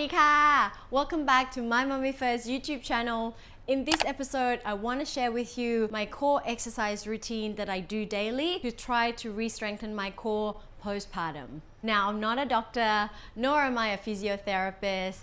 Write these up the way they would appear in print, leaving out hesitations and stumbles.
ดีค่ะ Welcome back to My Mommy First YouTube channel. In this episode, I want to share with you my core exercise routine that I do daily to try to re-strengthen my core postpartum. Now, I'm not a doctor, nor am I a physiotherapist,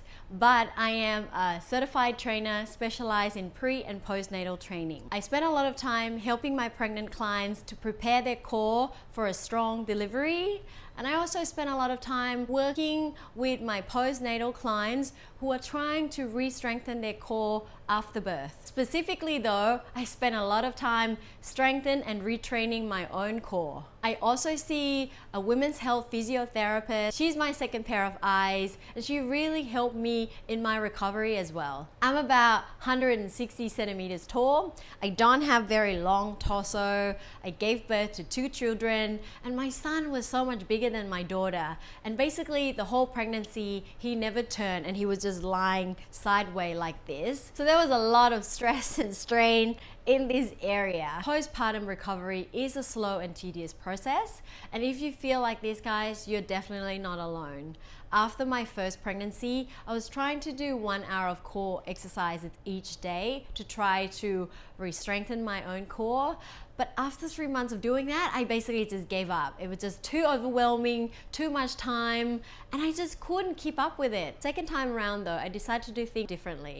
but I am a certified trainer specialized in pre- and postnatal training. I spend a lot of time helping my pregnant clients to prepare their core for a strong delivery. And I also spend a lot of time working with my postnatal clients who are trying to re-strengthen their core after birth. Specifically though, I spend a lot of time strengthening and retraining my own core. I also see a women's health physiotherapist. She's my second pair of eyes, and she really helped me in my recovery as well. I'm about 160 centimeters tall. I don't have very long torso. I gave birth to 2 children, and my son was so much bigger than my daughter. And basically the whole pregnancy, he never turned and he was just lying sideways like this. So there was a lot of stress and strain in this area. Postpartum recovery is a slow and tedious process, and if you feel like this, guys, you're definitely not alone. After my first pregnancy, I was trying to do 1 hour of core exercises each day to try to re-strengthen my own core. But after 3 months of doing that, I basically just gave up. It was just too overwhelming, too much time, and I just couldn't keep up with it. Second time around though, I decided to do things differently.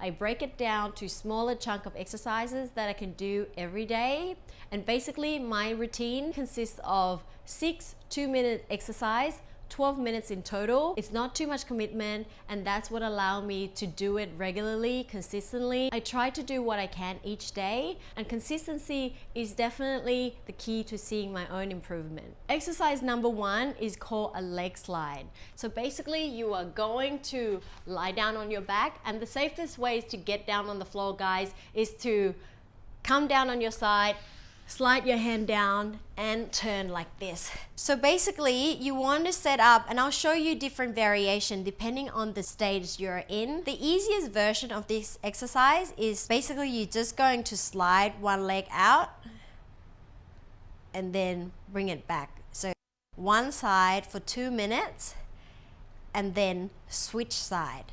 I break it down to smaller chunk of exercises that I can do every day. And basically my routine consists of 6 2-minute exercise, 12 minutes in total. It's not too much commitment, and that's what allowed me to do it regularly, consistently. I try to do what I can each day, and consistency is definitely the key to seeing my own improvement. Exercise number 1 is called a leg slide. So basically you are going to lie down on your back, and the safest ways to get down on the floor, guys, is to come down on your side, slide your hand down and turn like this. So basically you want to set up, and I'll show you different variation depending on the stage you're in. The easiest version of this exercise is basically you're just going to slide one leg out and then bring it back. So one side for 2 minutes and then switch side,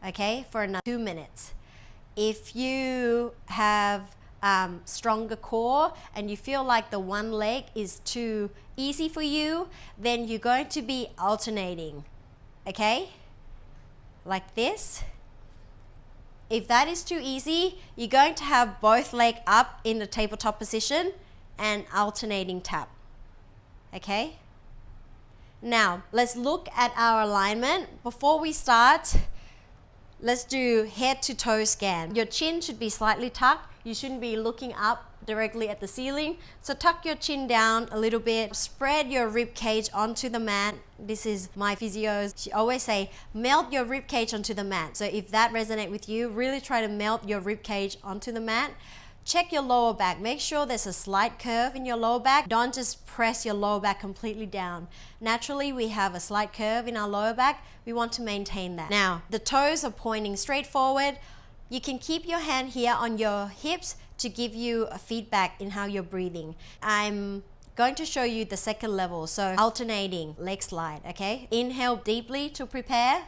okay, for another 2 minutes. If you have stronger core and you feel like the one leg is too easy for you, then you're going to be alternating, okay, like this. If that is too easy, you're going to have both legs up in the tabletop position and alternating tap, okay. Now let's look at our alignment. Before we start, let's do head to toe scan. Your chin should be slightly tucked. You shouldn't be looking up directly at the ceiling. So tuck your chin down a little bit. Spread your rib cage onto the mat. This is my physios. She always say, melt your rib cage onto the mat. So if that resonates with you, really try to melt your rib cage onto the mat. Check your lower back. Make sure there's a slight curve in your lower back. Don't just press your lower back completely down. Naturally, we have a slight curve in our lower back. We want to maintain that. Now, the toes are pointing straight forward. You can keep your hand here on your hips to give you a feedback in how you're breathing. I'm going to show you the second level. So alternating leg slide, okay? Inhale deeply to prepare.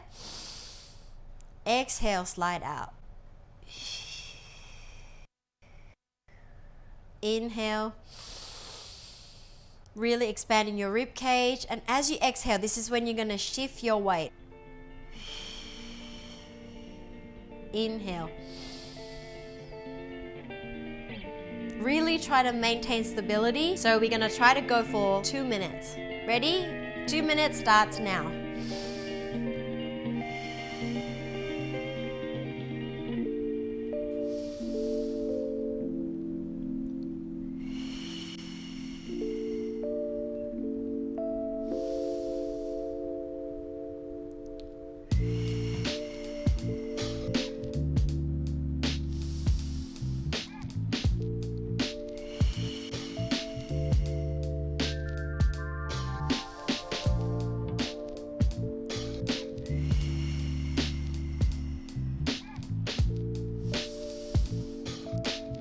Exhale, slide out. Inhale, really expanding your rib cage, and as you exhale, this is when you're going to shift your weight. Inhale. Really try to maintain stability. So we're going to try to go for 2 minutes. Ready? 2 minutes starts now.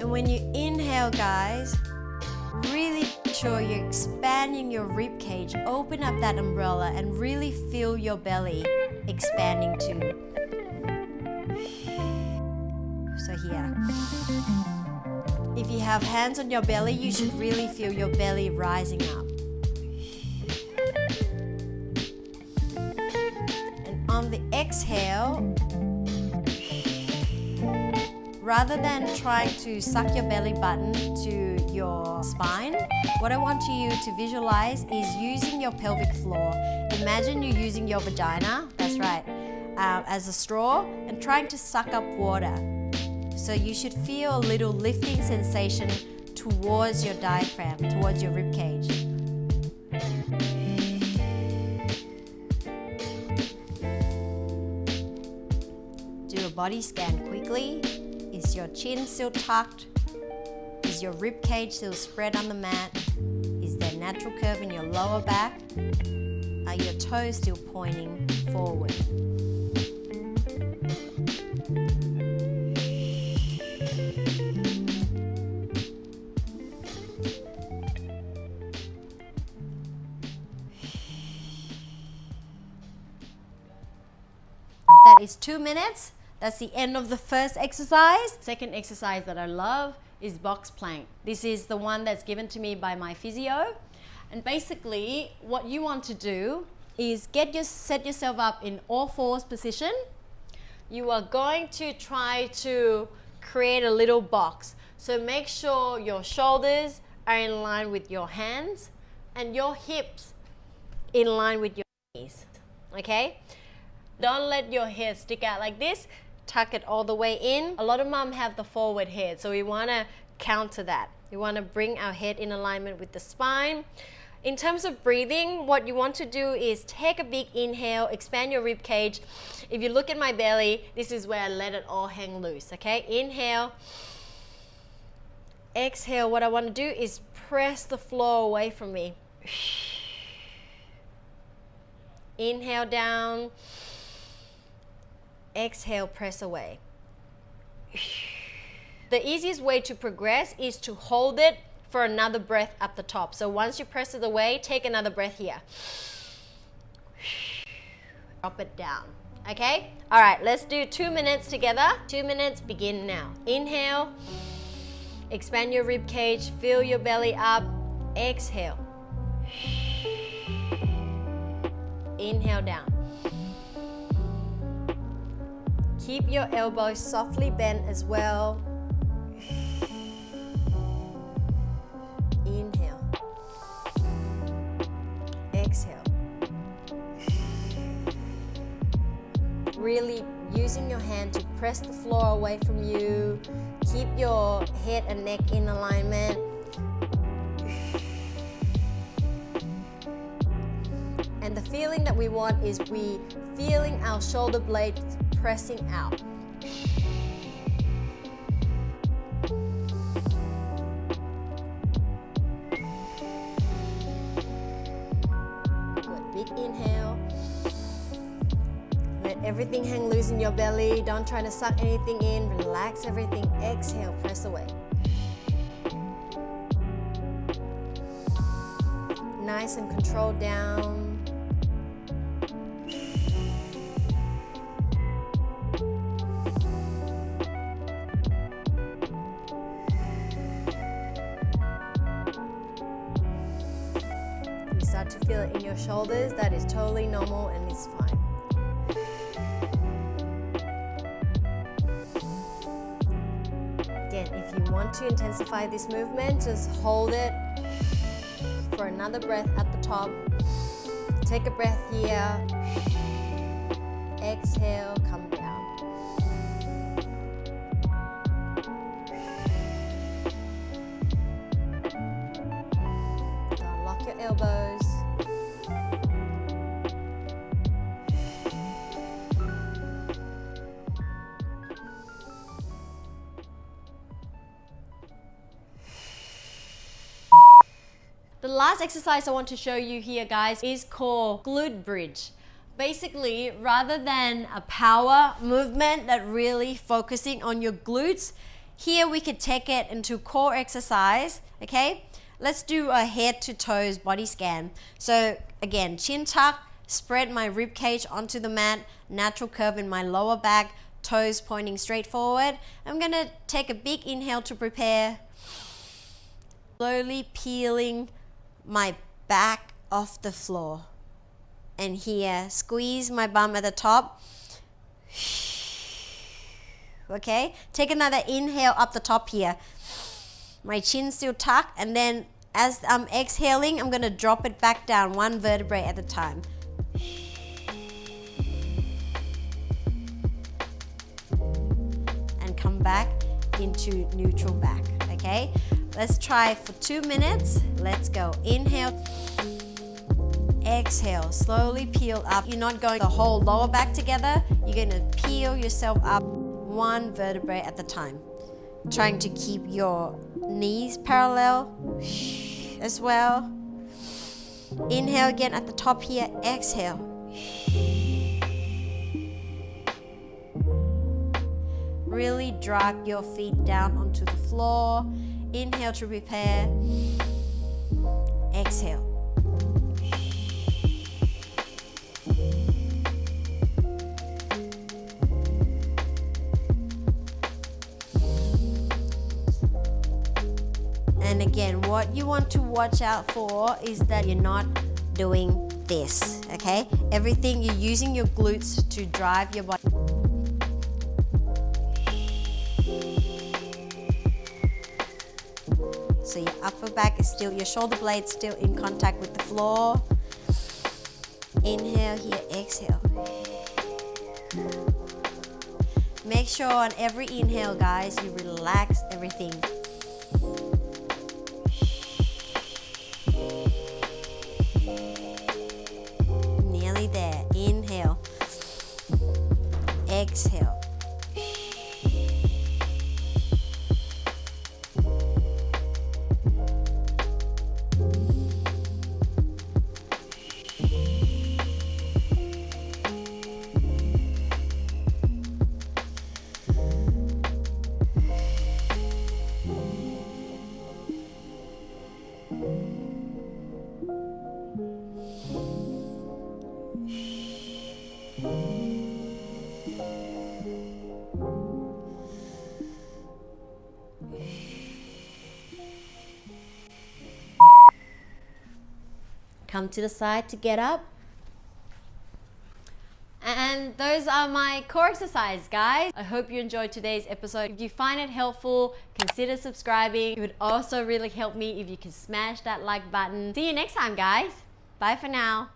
And when you inhale, guys, really make sure you're expanding your rib cage. Open up that umbrella and really feel your belly. expanding too. So here. If you have hands on your belly, you should really feel your belly rising up. And on the exhale, rather than trying to suck your belly button to your spine, what I want you to visualize is using your pelvic floor. Imagine you're using your vagina, that's right, as a straw and trying to suck up water. So you should feel a little lifting sensation towards your diaphragm, towards your rib cage. Do a body scan quickly. Is your chin still tucked? Is your rib cage still spread on the mat? Is there natural curve in your lower back? Are your toes still pointing forward? That is 2 minutes. That's the end of the first exercise. Second exercise that I love is box plank. This is the one that's given to me by my physio. And basically, what you want to do is set yourself up in all fours position. You are going to try to create a little box. So make sure your shoulders are in line with your hands and your hips in line with your knees. Okay? Don't let your head stick out like this. Tuck it all the way in. A lot of moms have the forward head, so we want to counter that. We want to bring our head in alignment with the spine. In terms of breathing, what you want to do is take a big inhale, expand your rib cage. If you look at my belly, this is where I let it all hang loose, okay? Inhale. Exhale. What I want to do is press the floor away from me. Inhale down. Exhale, press away. The easiest way to progress is to hold it for another breath up the top. So once you press it away, take another breath here. Drop it down. Okay? All right, let's do 2 minutes together. 2 minutes, begin now. Inhale. Expand your rib cage. Fill your belly up. Exhale. Inhale down. Keep your elbows softly bent as well. Inhale. Exhale. Really using your hand to press the floor away from you. Keep your head and neck in alignment. And the feeling that we want is feeling our shoulder blades pressing out. Good, big inhale. Let everything hang loose in your belly. Don't try to suck anything in. Relax everything. Exhale, press away. Nice and controlled down. Start to feel it in your shoulders. That is totally normal and it's fine. Again, if you want to intensify this movement, just hold it for another breath at the top. Take a breath here. Exhale, come down. Lock your elbows. The last exercise I want to show you here, guys, is called glute bridge. Basically, rather than a power movement that really focusing on your glutes, here we could take it into core exercise, okay? Let's do a head to toes body scan. So again, chin tuck, Spread my rib cage onto the mat, natural curve in my lower back, toes pointing straight forward. I'm gonna take a big inhale to prepare. Slowly peeling my back off the floor. And here, squeeze my bum at the top. Okay, take another inhale up the top here. My chin still tucked, and then as I'm exhaling, I'm gonna drop it back down, one vertebrae at a time. And come back into neutral back, okay? Let's try for 2 minutes. Let's go. Inhale. Exhale. Slowly peel up. You're not going the whole lower back together. You're gonna peel yourself up one vertebrae at a time. Trying to keep your knees parallel as well. Inhale again at the top here. Exhale. Really drag your feet down onto the floor. Inhale to prepare. Exhale. And again, what you want to watch out for is that you're not doing this, okay? Everything, you're using your glutes to drive your body. So your upper back is still, your shoulder blade's still in contact with the floor. Inhale here, exhale. Make sure on every inhale, guys, you relax everything. Nearly there. Inhale. Exhale. Come to the side to get up. And those are my core exercises, guys. I hope you enjoyed today's episode. If you find it helpful, consider subscribing. It would also really help me if you can smash that like button. See you next time, guys. Bye for now.